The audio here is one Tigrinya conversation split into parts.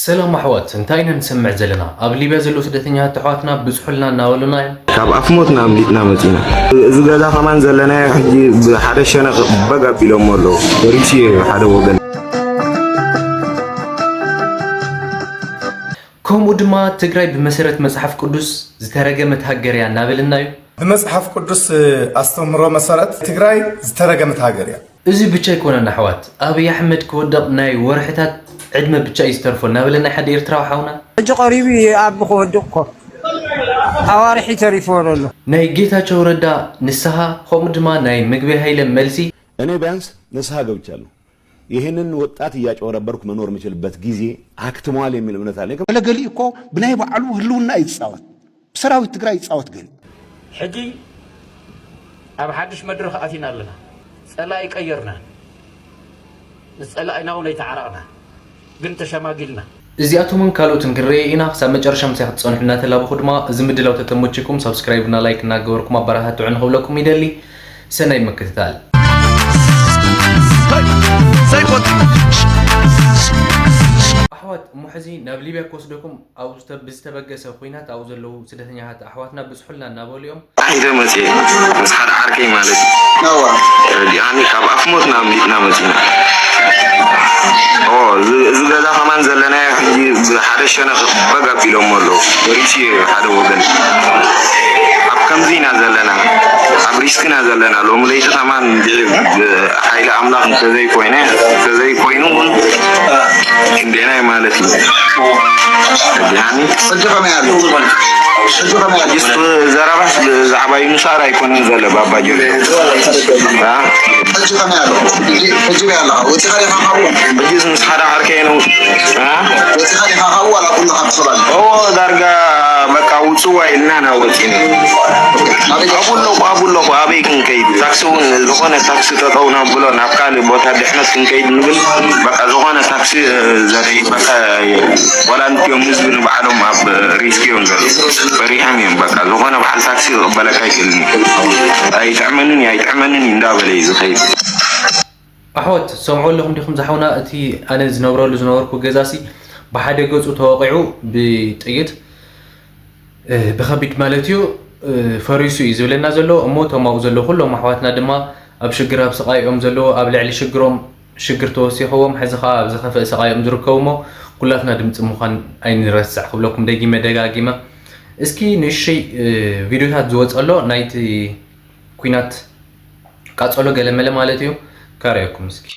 سلام أحوات انتاينا نسمع زلنا قبل بيزلو سدتنيا تحواتنا بزحلنا ناولنا كاب أفموتنا مليتنا متنا إذا جدا كمان زلنا حجي بحدا شنا بقى بيلو مولو وريشي حدا وجن كم ودما تجري بمسيرة مصحف قدس زترجمت هاجريا نابلنا بمصحف قدس أستمر مسيرة تجري زترجمت هاجريا إذا بتشي كونا نحوات أبي أحمد كودق ناي ورحتات عدما بتشي يسترفلنا بلنا حد يرتراو حونا اجو قريبي اب خودكو اوارحي تليفون له ناي جيتا چوردا نسها خمدما ناي مغبي هيله ملسي እኔ ቢያንስ ንስሐ ገብቻለሁ ይሄንን ወጣት ያጨወረበርኩ መኖር የምችልበት ጊዜ አክትሟል የሚል እምነት አለ ለገሊ እኮ ብናይ በዓሉ ህልውና ይጻወት ሰራዊት ትግራይ ይጻወት ገሊ ሕጂ ኣብ ሓድሽ መድረኽ ኣቲና ኣለና ጸላይ ቀየርና ንጸላይና ወይ ተዓራቅና ግን ተሸማግልና እዚአቶምን ካልኦትን ግሬኢና ክሳብ መጨረሻ ምሳይ ክትጸንሑና ተላብኹ ድማ እዚ ምድላው ተተሞችኩም ሰብስክራይብ እና ላይክ እና ገበርኩም አበረታቱን ክብለኩም ይደሊ ሰናይ መከታተል أحوات محزي نابليبيا كوسدكم أو بستبقى سخوينات أو زلوا سدتنيات أحواتنا بسحلنا نابوليوم هيدا متي بس حدا عاركي مالك يعني كاب أفموتنا مليتنا متنا إذا جدا كمان زلنا حجي بحدا شنا بقى بيلو مولو وريشي حدا وجن كم زينا زلنا أبريسكنا زلنا لو مليت كمان حيل أملاك كذي كوينون عندنا مالتي يعني صدق ما يعرف جست زرابة زعباي مسارة يكون نزل بابا جل ها صدق ما يعرف صدق ما يعرف وتخلي خاوة بجيز مسحرة حركينه ها وتخلي خاوة لا كل حد صلاه درجة مكاوتسوا إلنا ناوتين أقول له أبي كن كيد تاكسون زخانة تاكسي تطونا بلو نبكال بوتا دحنا كن كيد نقول بقى زخانة تاكسي زري بقى ولا أنت يوم نزل بعدهم أب ريسكيون زري بريحمين بقى زخانة بحال تاكسي بلا كايكلني أي تعملني ندابلي زخيد أحوات سمعوا لهم ديكم زحونا أتي أنا زنوركو جزاسي بحد جزء توقعوا بتأيد بخبيت مالتيو فريسو يزولنا زلو أموتهم أو زلو كلهم أحواتنا دما أبشجرها بسقايهم زلو أبلع لي شجرهم شجر توسيحهم حزخا بزخا في سقايهم زركومو كلنا دمت مخان أين رسع قبلكم دقيمة دقيمة اسكي نشي فيديوهات زوج الله نايت كوينات قاعد الله قال ملا مالتيو كاريكم اسكي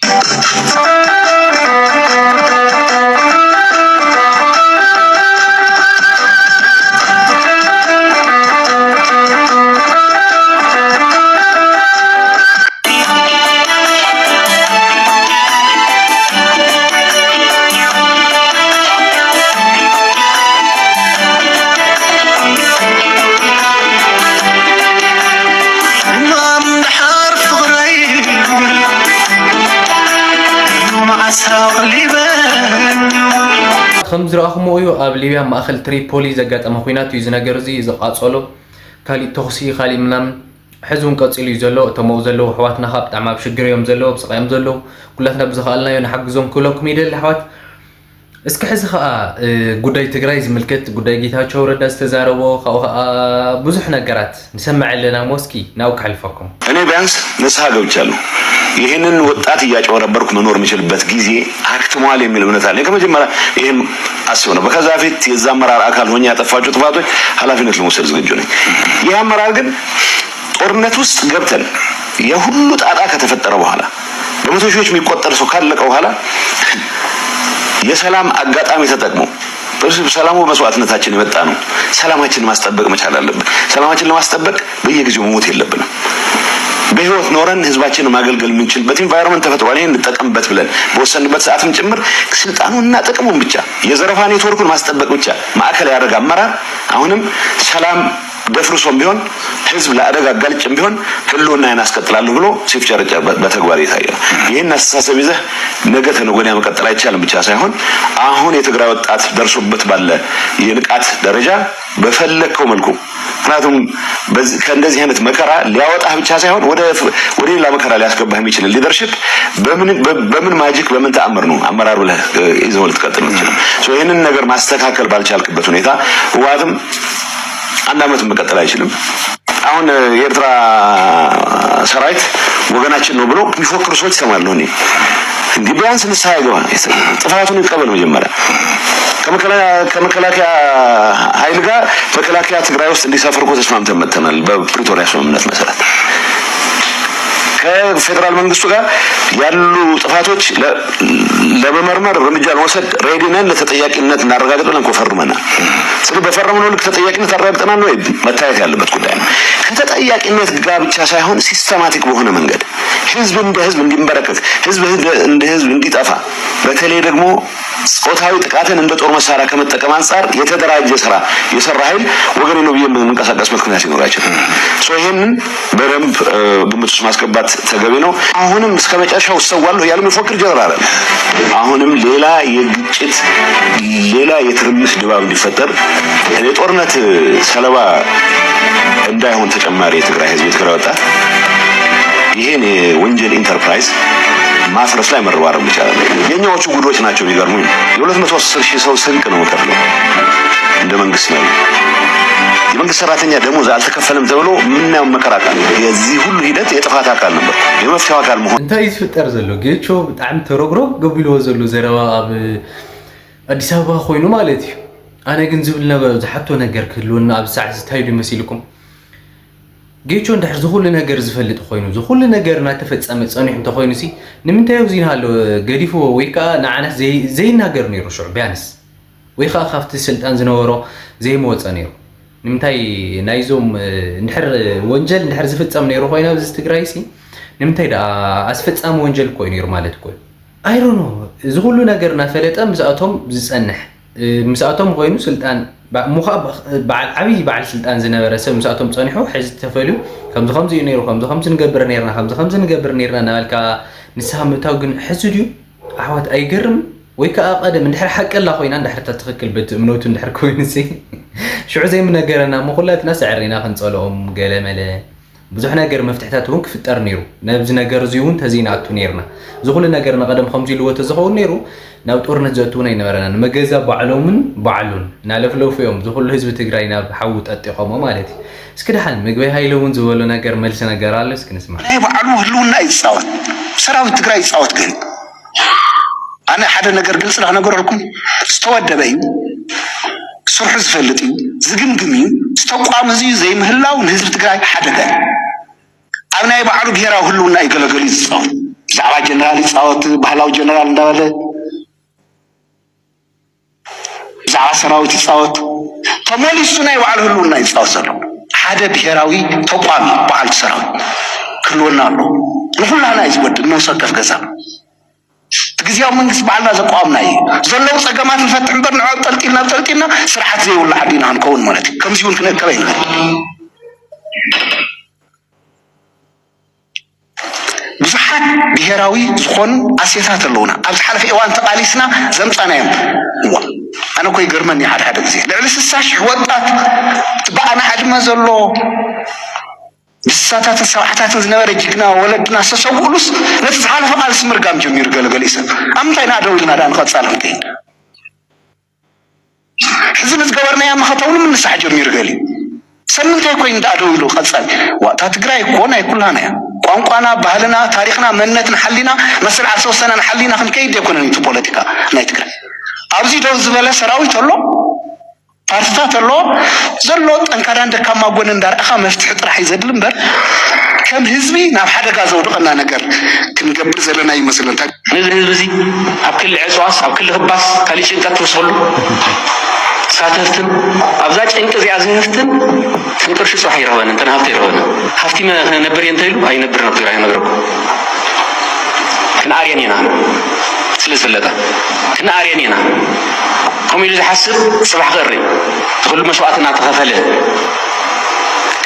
خمس رأخم أيو أب ليبيا ما أخل تريبولي زجات أما خويناتو يزنجرزي زقاصلو كالي تخسي خالي منام حزون قصيلي زلو تمو زلو حواتنا خابت عم بشجر يوم زلو بسقيم زلو كلنا بزخالنا ينحجزون كلكم يدل حوات اسك حزخا قداي تجرايز ملكت قداي جيتها ردا استزاروا خو بزح نجارات نسمع لنا موسكي ناوك حلفكم እኔ ቢያንስ ንስሐ ገብቻለሁ ይሄንን ወጣት ያጨወረበርኩ መኖር የምችልበት ጊዜ አክትሟል የሚል እምነት አለ ከመጀመሪያ ይሄም አስብ ነው በከዛ ፊት የዛ አመራር አካል ሆኜ ያጠፋቸው ጥፋቶች ኃላፊነት ለመውሰድ ዝግጁ ነኝ ይሄ አመራር ግን ጦርነት ውስጥ ገብተን የሁሉ ጣጣ ከተፈጠረ በኋላ በመቶ ሺዎች የሚቆጠር ሰው ካለቀ በኋላ የሰላም አጋጣሚ ተጠቅሞ በሰላሙ መስዋዕትነታችን የመጣ ነው ሰላማችንን ማስጠበቅ መቻል አለብን ሰላማችንን ለማስጠበቅ በየጊዜው መሞት የለብንም በህይወት ኖረን ህዝባችንን ማገልገል የምንችልበት ኢንቫይሮንመንት ተፈጥሯል ይሄን እንጠቀምበት ብለን በወሰንበት ሰዓትም ጭምር ስልጣኑና ጥቅሙን ብቻ የዘረፋ ኔትወርኩን ማስጠበቅ ብቻ ማዕከል ያደረገ አመራር አሁንም ሰላም ደፍርሶም ቢሆን ህዝብ ለአደጋ ጋልጭም ቢሆን ህልውና ያስቀጥላሉ ብሎ ሲፍጨረጨ በተግባር ይታያል። ይሄን አስተሳሰብ ይዘህ ነገ ተነገ ወዲያ መቀጠል አይቻልም ብቻ ሳይሆን አሁን የትግራይ ወጣት ደርሶበት ባለ የንቃት ደረጃ በፈለከው መልኩ ምክንያቱም ከእንደዚህ አይነት መከራ ሊያወጣህ ብቻ ሳይሆን ወደ ሌላ መከራ ሊያስገባህ የሚችል ሊደርሺፕ በምን ማጂክ በምን ተአምር ነው አመራሩ ላይ ይዘው ልትቀጥል ነው። ይሄንን ነገር ማስተካከል ባልቻልክበት ሁኔታ ህወሓትም አንድ አመት መቀጠል አይችልም። አሁን የኤርትራ ሰራዊት ወገናችን ነው ብሎ የሚፎክሩ ሰዎች ሰማለሁ እኔ እንዴ ቢያንስ ንስሐ ይገባ ጥፋቱን ይቀበል መጀመሪያ ከመከላከያ ኃይል ጋር መከላከያ ትግራይ ውስጥ እንዲሰፍር እኮ ተስማምተን መተናል በፕሪቶሪያ ስምምነት መሰረት ከፌደራል መንግስቱ ጋር ያሉ ጥፋቶች ለመመርመር እርምጃ ለመውሰድ ሬዲ ነን ለተጠያቂነት እናረጋግጠለን እኮ ፈርመናል። ስለዚህ በፈረምነው ልክ ተጠያቂነት አረጋግጠናል ነው መታየት ያለበት ጉዳይ ነው። ከተጠያቂነት ጋር ብቻ ሳይሆን ሲስተማቲክ በሆነ መንገድ ህዝብ እንደ ህዝብ እንዲንበረከክ ህዝብ እንደ ህዝብ እንዲጠፋ በተለይ ደግሞ ጾታዊ ጥቃትን እንደ ጦር መሳሪያ ከመጠቀም አንፃር የተደራጀ ስራ የሰራ ኃይል ወገኔ ነው ብዬ መንቀሳቀስ ምክንያት ይኖር አይችልም። ይሄንን በደንብ ግምት ውስጥ ማስገባት ተገቢ ነው። አሁንም እስከ መጨረሻው ሰዋለሁ ያለው መፎክር ጀነራል አሁንም ሌላ የግጭት ሌላ የትርምስ ድባብ እንዲፈጠር የጦርነት ሰለባ እንዳይሆን ተጨማሪ የትግራይ ህዝብ የትግራይ ወጣት ይሄን የወንጀል ኢንተርፕራይዝ ማፍረስ ላይ መረባረብ ይቻላል። የኛዎቹ ጉዶች ናቸው የሚገርሙኝ። የ210,000 ሰው ስንቅ ነው ከፍለው እንደ መንግስት ነው የመንግስት ሰራተኛ ደሞዝ አልተከፈለም ተብሎ ምንያው መከራካል የዚህ ሁሉ ሂደት የጥፋት አካል ነበር የመፍትሄው አካል መሆን እንታይ ይፈጠር ዘሎ ጌቾ በጣም ተሮግሮ ገቢሎ ዘሎ ዘረባ አብ አዲስ አበባ ኮይኑ ማለት እዩ አነ ግን ዝብል ነበር ዝሓቶ ነገር ክህልውና ኣብ ሰዓት ዝታይዱ ይመስልኩም ጌቾ እንዳሕር ዝኹሉ ነገር ዝፈልጥ ኮይኑ ዝኹሉ ነገር እናተፈጸመ ጸኒሑ እንተኮይኑ ሲ ንምንታይ ዚና ኣሎ ገዲፎ ወይ ከዓ ንዓናስ ዘይናገር ነይሩ ሽዑ ቢያንስ ወይ ከዓ ካብቲ ስልጣን ዝነበሮ ዘይመወፀ ነይሩ ንምንታይ ናይዞም እንድሕር ወንጀል እንድሕር ዝፍጸም ነይሩ ኮይና ኣብዚ ትግራይ ሲ ንምንታይ ዳ ኣስፈጻሚ ወንጀል ኮይኑ ነይሩ ማለት ኮይኑ ኣይሮኖ ዝኹሉ ነገር እናፈለጠ ምስኣቶም ዝጸንሕ ምስኣቶም ኮይኑ ስልጣን ሙኻ ዓብይ በዓል ስልጣን ዝነበረ ሰብ ምስኣቶም ጸኒሑ ሕዚ ተፈልዩ ከምዚ እዩ ነይሩ ከምዚ ንገብር ነርና ከምዚ ንገብር ነርና ናባልካ ንስሓ ምእታው ግን ሕዚ ድዩ ኣሕዋት ኣይገርም ወይ ከዓ ቀደም እንድሕር ሓቀላ ኮይና እንድሕር ተትኽክል በቲ እምነቱ እንድሕር ኮይኑ ሲ ሽዑ ዘይምነገረና መኹላትና ሰዕሪና ክንጸልኦም ገለመለ ብዙሕ ነገር መፍትሕታት እውን ክፍጠር ነይሩ ነብዚ ነገር እዚ እውን ተዚናቱ ነርና ዝኹሉ ነገር ንቀደም ከምዚ ኢልዎ ተዝኸውን ነይሩ ናብ ጦርነት ዘእትውና ይነበረና ንመገዛ ባዕሎምን ባዕሉን ናለፍለፍዮም ዝኹሉ ህዝቢ ትግራይ ናብ ሓዊ ጠጢቖሞ ማለት እዩ እስኪ ድሓን ምግበይ ሃይለ እውን ዝበሎ ነገር መልሲ ነገር ኣሎ እስኪ ንስማ ናይ ባዕሉ ህልውና ይፃወት ሰራዊት ትግራይ ይፃወት ግን ኣነ ሓደ ነገር ግልጽ ንኽነገረልኩም ዝተወደበ እዩ ስርሑ ዝፈልጥ እዩ ዝግምግም እዩ ዝተቋም እዚ ዘይምህላው ንህዝቢ ትግራይ ሓደጋ ኣብ ናይ ባዕሉ ብሄራዊ ህልውና ይገለገሉ ይፃወት ብዛዕባ ጀነራል ይፃወት ባህላዊ ጀነራል እንዳበለ ብዛዕባ ሰራዊት ይፃወት ተመሊሱ ናይ ባዕሉ ህልውና ይፃወት ዘሎ ሓደ ብሄራዊ ተቋም በዓል ሰራዊት ክህልወና ኣሎ ንኩላና እዩ ዝወድእ ነውሰከፍ ገዛ ግዚያው መንግስት ባዕልና ዘቋምና እዩ ዘለው ፀገማት ንፈትሕ እምበር ንዕብ ጠልጢልና ስርዓት ዘይብሉ ዓዲና ክንከውን ማለት እዩ ከምዚ እውን ክንእከበ ይንኽእል ብዙሓት ብሄራዊ ዝኾኑ ኣሴታት ኣለውና ኣብ ዝሓለፈ እዋን ተቃሊስና ዘምፃናዮም ኣነ ኮ ይገርመኒ ሓደ ግዜ ልዕሊ 60,000 ወጣት ትበኣና ዕድመ ዘሎ ብሳታት ሰባሕታትን ዝነበረ ጅግና ወለድና ሰሰውሉስ ነቲ ዝሓለፈ ቃልሲ ምርጋም ጀሚሩ ገለገለ ይሰብ ኣምንታይ ናደው ኢልና ዳ ንቐፃል እንተይ ሕዚ ንዝገበርናያ መኸተውን ምንሳሕ ጀሚሩ ገሊ ሰብ ምንታይ ኮይኑ ዳደው ኢሉ ቀፃል ዋእታ ትግራይ እኮ ናይ ኩላና እያ ቋንቋና ባህልና ታሪክና መንነትን ሓሊና መስርዕ ዝተወሰነን ሓሊና ክንከይድ የኮነን እቲ ፖለቲካ ናይ ትግራይ ኣብዚ ደው ዝበለ ሰራዊት ኣሎ ፓርቲታት ኣሎ ዘሎ ጠንካራን ደካማ ጎን እንዳርአኻ መፍትሒ ጥራሕ ይዘድል እምበር ከም ህዝቢ ናብ ሓደጋ ዘውድቐና ነገር ክንገብር ዘለና ይመስለና ነዚ ህዝቢ እዚ ኣብ ክሊ ዕፅዋስ ኣብ ክሊ ክባስ ካሊእ ጭንቀት ትወስደሉ ሳተፍትን ኣብዛ ጭንቂ እዚኣ ዝህፍትን ክንቅርሺ ፅባሕ ይረኸበን እንተን ሃፍቲ ይረኸበን ሃፍቲ ነበር እየ እንተኢሉ ኣይነብር ናብ ትግራይ ነግረኩም ክንኣርየን ኢና ስለ ዝፍለጠ ክንኣርየን ኢና ከምኡ ኢሉ ዝሓስብ ፅባሕ ክእሪ ኩሉ መስዋዕትና ተኸፈለ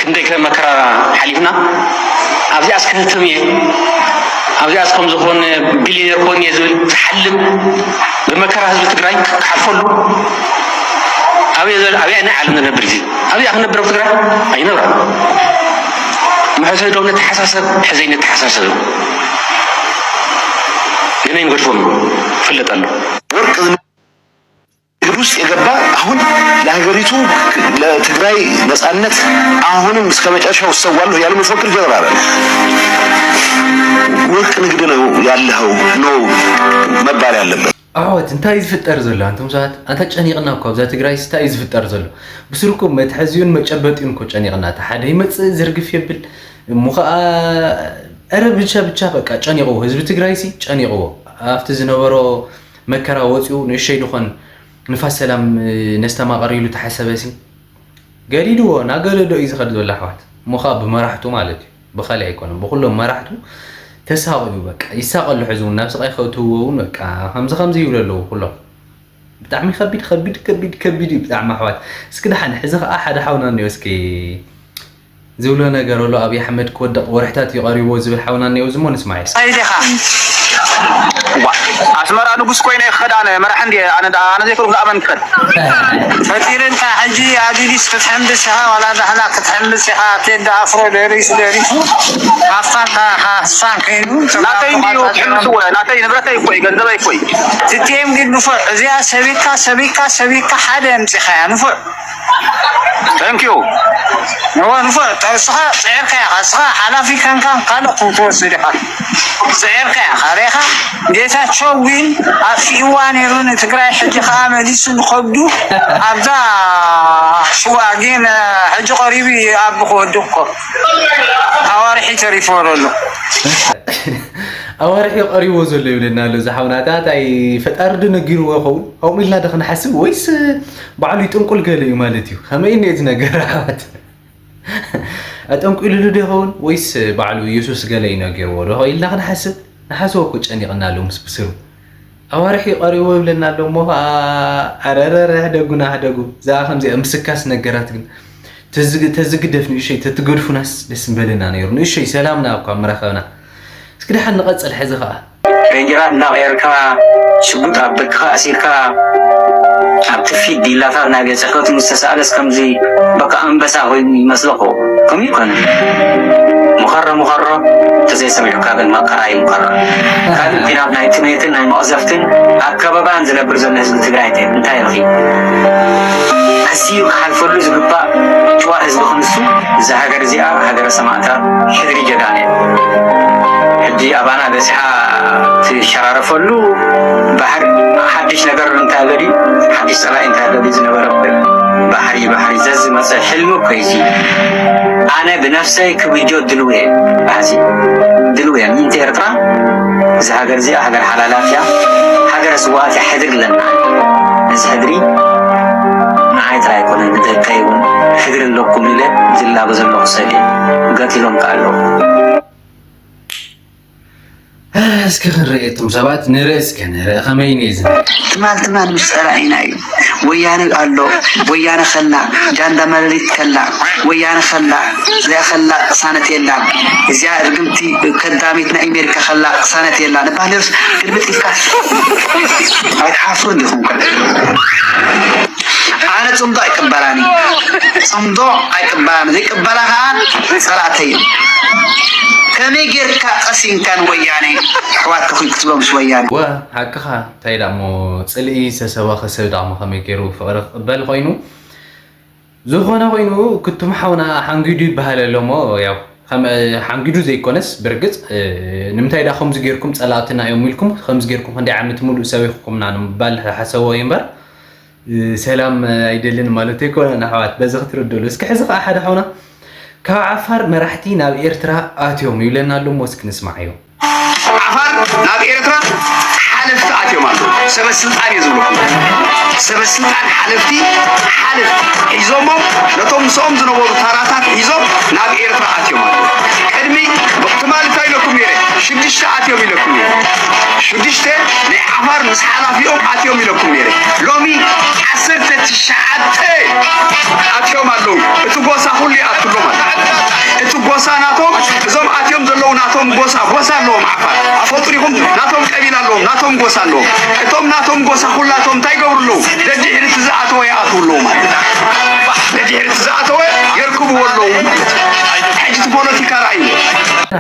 ክንደይ መከራ ሓሊፍና ኣብዚ ኣስከህትም እየ ኣብዚ ኣስከም ዝኾን ቢሊዮነር ኮን እየ ዝብል ዝሓልም ብመከራ ህዝቢ ትግራይ ክሓልፈሉ ኣብያ ናይ ዓለም ዝነብር ጊዜ ኣብያ ክነብር ኣብ ትግራይ ኣይነብራ ምሕሰዶም ነተሓሳሰብ ሕዘይ ነተሓሳሰብ ግን ይንገድፎም ፍለጥ ኣሎ ወርቅ ውስጥ የገባ አሁን ለሀገሪቱ ለትግራይ ነጻነት አሁንም እስከ መጨረሻው እሰዋለሁ ያለ መፈክር ጀነራል ወርቅ ንግድ ነው ያለው ነው መባል ያለበት አዎት እንታይ ዝፍጠር ዘሎ አንተም ሰዓት አንተ ጨኒቅና እኮ ኣብዛ ትግራይ ስታይ ዝፍጠር ዘሎ ብስርኩም መትሐዚውን መጨበጥን እኮ ጨኒቅና ተሓደ ይመጽ ዝርግፍ ይብል ሙኸአ አረ ብቻ በቃ ጨኒቅዎ ህዝብ ትግራይ ሲ ጨኒቅዎ አፍተ ዝነበሮ መከራ ወጽኡ ንሸይ ድኾን ንፋስ ሰላም ነስተማቀሪሉ ተሐሰበሲ ገዲድዎ ናገለዶ ይዝኸድ ዘሎ ኣሕዋት ሙኻ ብመራሕቱ ማለት እዩ ብኸሊ ኣይኮነም ብኩሎም መራሕቱ ተሳቂሉ በቃ ይሳቀሉ ሕዝቡን ናብ ስቃይ ከውትውን በቃ ከምዚ ይብሉ ኣለዉ ኩሎም ብጣዕሚ ከቢድ ብጣዕሚ ኣሕዋት እስኪ ድሓን ሕዚ ከዓ ሓደ ሓውና እኒኦ እስኪ ዝብሎ ነገር ኣሎ ኣብይ ኣሕመድ ክወደቕ ወርሕታት ይቐሪቦ ዝብል ሓውና እኒኦ ዝሞ ንስማዕ أسمر أنا بس كوينة خدانة مرة عندي أنا زي كل غابن كد. فتيرن كحجي عاديس كتحمل سها ولا دحلا كتحمل سها تيدا أفرو لريس. أفكار كحسان كينو. ناتين ديو كحمل سوا ناتين نبرتاي كوي جندباي كوي. تتيم جد نفر زيا سبيكا حدا مسخا نفر. Thank you. نوع نفر تصحى سعر كيا صحى حلا في كان قالوا قوتو سيرها. سعر كيا خاريها جيتا تشوين في وانيرون تقرأ حج خامة ديسون خبدو أبدا شو أجين حج قريبي أبغى دكتور أوارحي تريفورلو أوارحي قريبو زلوا لنا لو زحوناتات أي فتأرد نجيروا خول أو ميلا دخلنا حسب ويس بعلي تنقل قالي مالتيو خمين يزنا جرات أتنقل له ده هون ويس بعلو يسوس قالي نجيروا له إلا خنا حسب نحسوا كوتش أني قلنا لهم سبسرو أوارحي قريبو لنا لو موها أرر هدقو زا خمسة أمسكاس نجارات تزق دفني شيء تتقرفو ناس لسه بلنا نيرون إيش شيء سلامنا أبقى مرخونا سكده حن نقص الحزقة رنجرا نغيركا شبوط أبكا أسيركا أبتفي ديلاتا ناقص أخوتي مستسألس كمزي بقى أنبسا هوي مسلقو كم يكون مخرة تزي سمعك هذا المقرأي مخرة كان بناب نايتميتن ناي مؤزفتن أكبابا أنزل برزل نزل تقرأيتين انتهي الخي أسيو حالفولو زبقا جوا حزب خمسو إذا هاجر زيا هاجر سماعتا حذري جداني حجي أبانا بسحا في شرارة فولو بحر حدش نقر انتهالي حدش صلاة انتهالي زنبا ربي بحري زز مثل حلمو كويسي أنا بنفسي كبيجو دلوية بحسي دلوية من تيرترا إذا هاجر زيا هاجر حلالاتيا هاجر سواتي حذر لنا إذا هدري معايت رايكون بدكايون حذر لكم لله زلا بزلو سالي قاتلهم قالوا اسكي رأيتم سبات نرأس كان خمين إذن تمال مسترعين أيو ويانا قالوا ويانا خلا جاندا ماليت خلا ويانا خلا زي خلا سنة يلا إذا رقمتي كدامتنا أمريكا خلا سنة يلا نبالرس كلمة كاس هاي حافظ لهم أنا صندوق كبراني صندوق أي كبراني ذي كبرها صلاتين كم يجر كأسين كان وياني حوات كخي كتبهم شويان وهكذا تايدا مو تسألي سسوا خسر دعم خمي كيرو فرق بال خينو زوجنا خينو كنت محاونا حنجدو بهاللومو ياو حنجدو زي كونس برجت نمتايدا خمس جيركم صلاتنا يوميلكم خمس جيركم هندي عملت مولو سويكم نعم بال حسوا ينبر سلام ايدلن مالتيكو انا حوات بزغ تردولو اسكي حزق احد حونا كعفر مرحتي ناب إيرترا آتيوم يولنا لهم وسك نسمعيو عفر ناب إيرترا حلفت آتيوم مالو سبب السلطان يزولكم سبب السلطان حلفتي حلف إيزومو لتوم صوم زنوبو تاراتات إيزو ناب إيرترا آتيوم مالو كلمي بقتمال تايلكم يري شدشت آتيوم يلكم يري شدشت لعفر مسحلا فيهم آتيوم يلكم يري لومي عسرت تشعبتي آتيوم مالو اتوقوسا خولي آتيوم مالو ኢኹም ናቶም ቀቢላ ኣለዎም ናቶም ጎሳ ኣለዎም እቶም ናቶም ጎሳ ኩላቶም እንታይ ገብሩ ኣለዉ ደድሕሪ ትዝኣተወ ይኣትዉ ኣለዉ ማለት ደድሕሪ ትዝኣተወ የርክብዎ ኣለዉ ማለት ሕጂ እቲ ፖለቲካ ራእዩ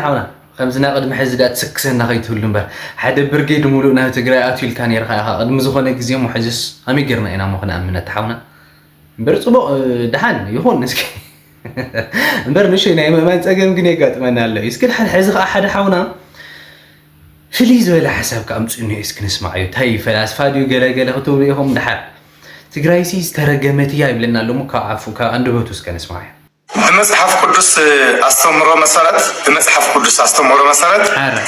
ሓውና ከምዝና ቅድሚ ሕዚ ዳ ትስክሰና ከይትህሉ እምበር ሓደ ብርጌድ ሙሉእ ናብ ትግራይ ኣትዩ ኢልካ ነርካ ኢኻ ቅድሚ ዝኾነ ግዜ ሞ ሕዝስ ከመይ ጌርና ኢና ሞ ክነኣምነት ሓውና እምበር ፅቡቕ ድሓን ይኹን እስኪ እምበር ንእሽተይ ናይ ምእማን ፀገም ግን የጋጥመና ኣሎ እዩ እስኪ ድሓን ሕዚ ከዓ ሓደ ሓውና ፍልይ ዝበለ ሓሳብ ከኣምፁ እኒኦ እስኪ ንስማዕ እዩ እንታይ ፈላስፋ ድዩ ገለገለ ክትብሉ ኢኹም ድሓር ትግራይሲ ዝተረገመት እያ ይብለና ኣሎ ሞ ካብ ዓፉ ካብ አንደበቱ እስከ ንስማዕ እዩ በመጽሐፍ ቅዱስ አስተምሮ መሰረት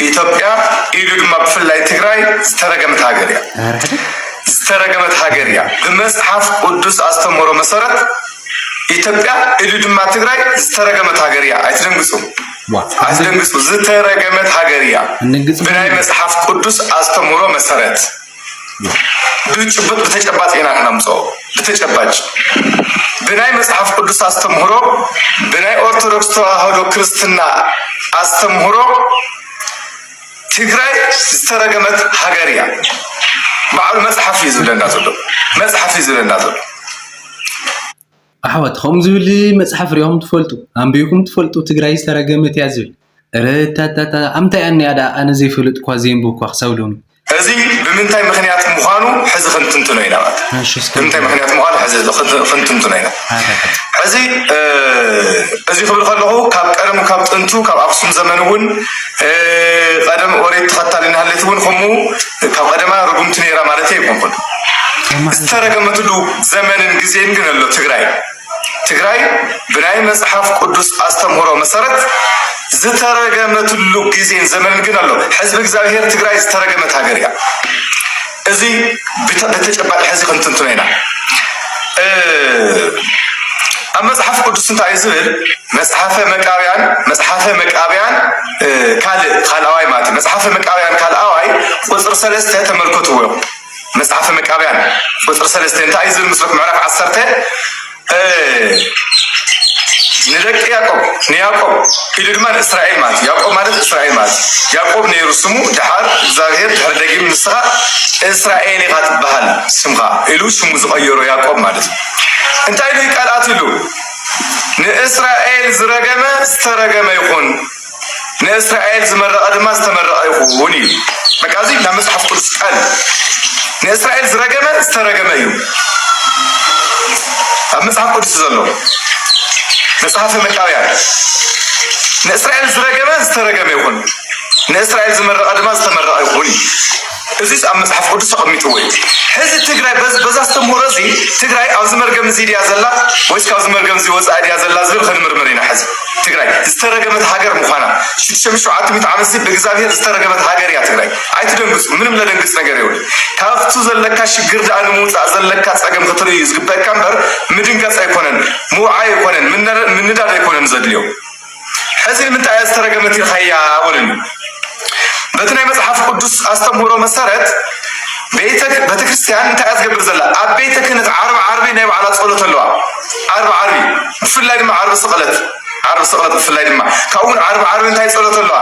ኢትዮጵያ ኢሉ ድማ ብፍላይ ትግራይ ዝተረገመት ሃገር እያ በመጽሐፍ ቅዱስ አስተምሮ መሰረት ኢትዮጵያ ኢሉ ድማ ትግራይ ዝተረገመት ሃገር እያ አይትደንግጹ ዝተረገመት ሃገር እያ ብናይ መጽሐፍ ቅዱስ አስተምሮ መሰረት በተጨባጭ ኢና ክነምጽኦ በተጨባጭ ብናይ መጽሐፍ ቅዱስ አስተምህሮ ብናይ ኦርቶዶክስ ተዋህዶ ክርስትና አስተምህሮ ትግራይ ዝተረገመት ሃገር እያ ባዕሉ መጽሐፍ እዩ ዝብለና ዘሎ ኣሕዋት ከም ዝብል መጽሐፍ ሪኦም ትፈልጡ ኣንቢብኩም ትፈልጡ ትግራይ ዝተረገመት እያ ዝብል ረታታታ ኣምታይ ኣንያዳ ኣነ ዘይፈልጥ ኳ ዘንብብ ኳ ክሳብ ሎሚ እዚ ብምንታይ ምክንያት ምዃኑ ሕዚ ክንትንትኖ ኢና ማለት ብምንታይ ምክንያት ምዃኑ ሕዚ ክንትንትኖ ኢና ሕዚ እዚ ክብል ከለኹ ካብ ቀደም ካብ ጥንቱ ካብ ኣክሱም ዘመን እውን ቀደም ኦሬት ተኸታሊ ናህለት እውን ከምኡ ካብ ቀደማ ርጉምቲ ነይራ ማለት ኣይኮንኩን ዝተረገመትሉ ዘመንን ግዜን ግን ኣሎ ትግራይ ብናይ መጽሐፍ ቅዱስ አስተምህሮ መሰረት ዝተረገመትሉ ጊዜን ዘመንን ግን ኣሎ ሕዝቢ እግዚአብሔር ትግራይ ዝተረገመት ሃገር እያ እዚ በተጨባጭ ሕዚ ክንትንትኖ ኢና ኣብ መጽሐፍ ቅዱስ እንታይ እዩ ዝብል መጽሐፈ መቃብያን ካልኣዋይ ማለት መጽሐፈ መቃብያን ካልኣዋይ ቁፅሪ 3 ተመልከትዎ መጽሐፈ መቃብያን ቁፅሪ 3 እንታይ እዩ ዝብል ምስለኩም ምዕራፍ 10 ንደቂ ያዕቆብ ኢሉ ድማ እስራኤል ማለት ያዕቆብ ማለት እስራኤል ማለት ያዕቆብ ነይሩ ስሙ ድሓር እግዚአብሔር ድሕሪ ደጊም ንስኻ እስራኤል ኢኻ ትበሃል ስምኻ ኢሉ ሽሙ ዝቐየሮ ያዕቆብ ማለት እንታይ ኢሉ ቃልኣት ኢሉ ንእስራኤል ዝረገመ ዝተረገመ ይኹን ንእስራኤል ዝመረቐ ድማ ዝተመረቐ ይኹን እዩ በቃ እዚ ናብ መጽሐፍ ቅዱስ ቃል ንእስራኤል ዝረገመ ዝተረገመ እዩ ኣብ መጽሐፍ ቅዱስ ዘሎ መጽሐፈ መቃብያን ንእስራኤል ዝረገመ ዝተረገመ ይኹን ንእስራኤል ዝመረቐ ድማ ዝተመረቐ ይኹን እዚ ኣብ መጽሐፍ ቅዱስ ተቐሚጥዎ እዩ ሕዚ ትግራይ በዛ ዝተምህሮ እዚ ትግራይ ኣብዚ መርገም እዚ ድያ ዘላ ወይስ ካብዚ መርገም እዚ ወፃኢ ድያ ዘላ ዝብል ክንምርምር ኢና ሕዚ ትግራይ ዝተረገመት ሃገር ምዃና 6700 ዓመት ብእግዚአብሔር ዝተረገመት ሃገር እያ ትግራይ ኣይትደንግፁ ምንም ለደንግፅ ነገር የብሉ ካብቱ ዘለካ ሽግር ዳኣ ንምውፃእ ዘለካ ፀገም ክትርእዩ ዝግበአካ እምበር ምድንጋፅ ኣይኮነን ምውዓይ ኣይኮነን ምንዳድ ኣይኮነን ዘድልዮ ሕዚ ንምንታይ እያ ዝተረገመት ኢልካያ ወልኒ በቲ ናይ መጽሐፍ ቅዱስ አስተምህሮ መሰረት ቤተክርስቲያን እንታይ ዝገብር ዘላ ኣብ ቤተ ክህነት ዓርቢ ናይ ባዕላ ጸሎት ኣለዋ ዓርቢ ብፍላይ ድማ ዓርቢ ስቕለት ብፍላይ ድማ ካብኡውን ዓርቢ እንታይ ጸሎት ኣለዋ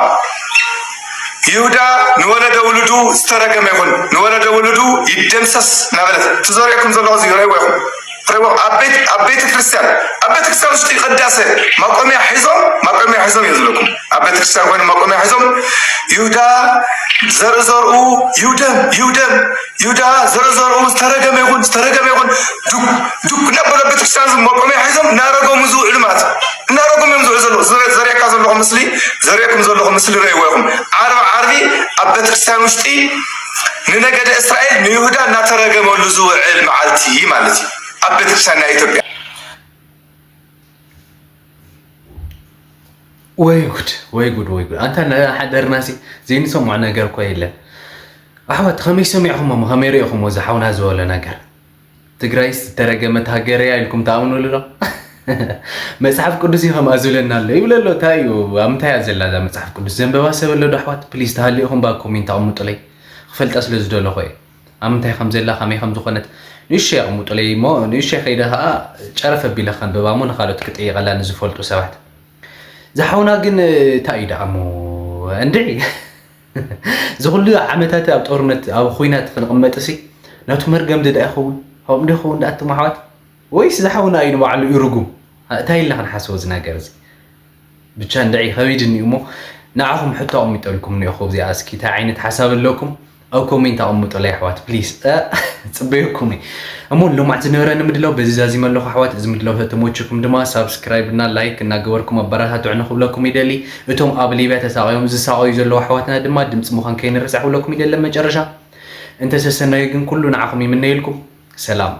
ይሁዳ ንወለደ ውልዱ ዝተረገመ ይኹን ንወለደ ውልዱ ይደምሰስ ናበለት ትዘሪዕኩም ዘለኹ እዚ ይረእይዎ ይኹን ኣብ ቤተ ክርስቲያን ውሽጢ ቅዳሴ ማቆሚያ ሒዞም እዩ ዝብለኩም ኣብ ቤተ ክርስቲያን ኮይኑ ማቆሚያ ሒዞም ይሁዳ ዘርኡ ይሁዳ ዘርኡ ዝተረገመ ይኹን ዱክ ነበር ቤተ ክርስቲያን ማቆሚያ ሒዞም እናረጎም ዝውዕሉ ማለት እናረጎም እዮም ዝውዕሉ ዘሎ ዘሪዕኩም ዘለኹም ምስሊ ረእይዎ ይኹም ዓርቢ ኣብ ቤተ ክርስቲያን ውሽጢ ንነገደ እስራኤል ንይሁዳ እናተረገመሉ ዝውዕል መዓልቲ ማለት እዩ ኣብ ቤተክርስቲያን ናይ ኢትዮጵያ ወይ ጉድ አንተ ሓደርናሲ ዘይንሰምዖ ነገር እኮ የለን ኣሕዋት ከመይ ሰሚዕኹም ከመይ ሪኢኹም ዝሓውና ዝበሎ ነገር ትግራይ ዝተረገመት ሃገር እያ ኢልኩም ተኣምንሉ ዶ መጽሐፍ ቅዱስ ከም ኣዝብለና ኣሎ ይብለ ኣሎ እንታይ እዩ ኣብ ምንታይ እያ ዘላ እዛ መጽሐፍ ቅዱስ ዘንበባ ሰብ ኣሎ ዶ ኣሕዋት ፕሊዝ ተሃሊእኹም ባ ኮሜንት ኣቕምጡለይ ክፈልጣ ስለ ዝደለኹ እየ ኣብ ምንታይ ከም ዘላ ከመይ ከም ዝኾነት ንእሽተይ ኣቕምጡለይ እሞ ንእሽተይ ከይደ ከዓ ጨረፍ ኣቢለ ከንብባ እሞ ንካልኦት ክጥይቐላ ንዝፈልጡ ሰባት ዝሓውና ግን እንታይ እዩ ደኣ እሞ እንድዒ زغل عمتات أب طورنت أو خوينات خنقمتسي ناتو مرقم دد أخون هم دخون دأت محوات ويس زحونا أين وعلى يرجو تاي اللي خنحسوا زنا جرزي بتشان دعي خبيجني أمو نعهم حتى أمي تقولكم إني أخو زي أسكي تعينت حساب لكم أو كومنت أمي طلع حوات بليز تصبيكمي أمون لو ما تنورنا مدلو بزازي من لو حوات إزمد لو تموتشكم دما سبسكرايب لنا لايك لنا جوركم أبرهات وعنخو لكم يدلي أتوم قبلي بيت ساقيهم زي ساقي زلوا حواتنا دما دمت مخان كين رسحوا لكم يدل لما جرشا أنت سسنا يجن كله نعخمي من نيلكم سلام